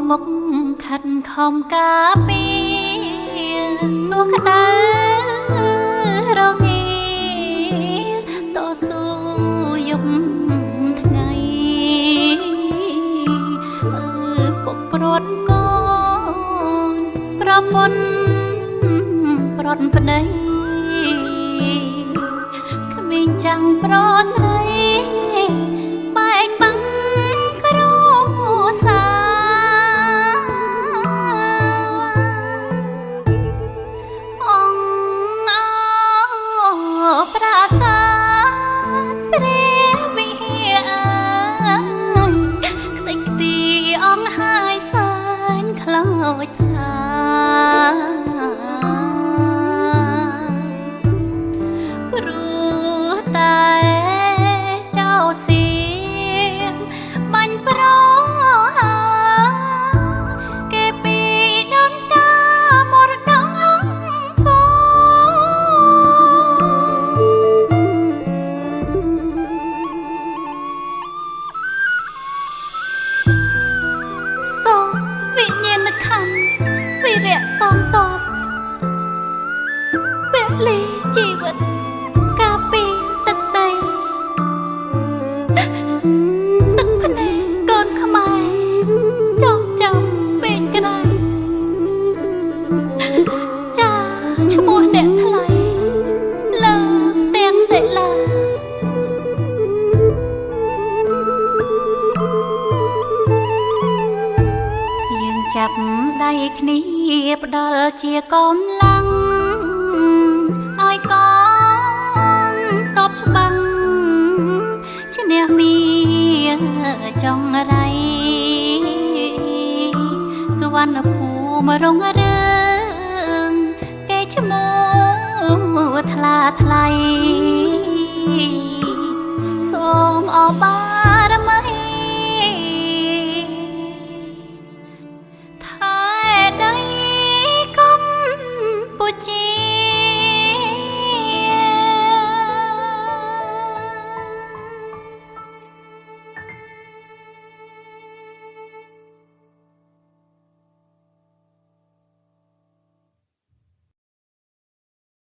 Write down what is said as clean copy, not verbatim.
មុខខាត់ខំការពារទោះក្តៅរងាតស៊ូយប់ថ្ងៃពុកព្រាត់កូនប្រពន្ធប្រត់ប្តីគ្មានចាំងប្រស្រីបែកបាំងគ្រួសារអង្គប្រាសាទព្រះវិហារខ្ទេចខ្ទីអង្គហើយសែនខ្លោចផ្សាព្រោះតែចៅសៀមបាញ់ប្រហើគេពីដំតាមរតកអង្គសូមវិញ្ញាណខន្ធវិរៈតងតបពលីជីវិតការពីទឹកដីទឹកភ្នែកកូនខ្មែរចងចាំពេកក្តៅចាឈ្មោះអ្នកថ្លៃលើទាំងសិលាយើងចាប់ដៃគ្នាផ្ដល់ជាកម្លាំងឲ្យកងតបច្បាំងឈ្នះមាចង់រៃសវណ្ណភូមិរុងរឿងគេឈ្មោះថ្លាថ្លៃសូមអបអ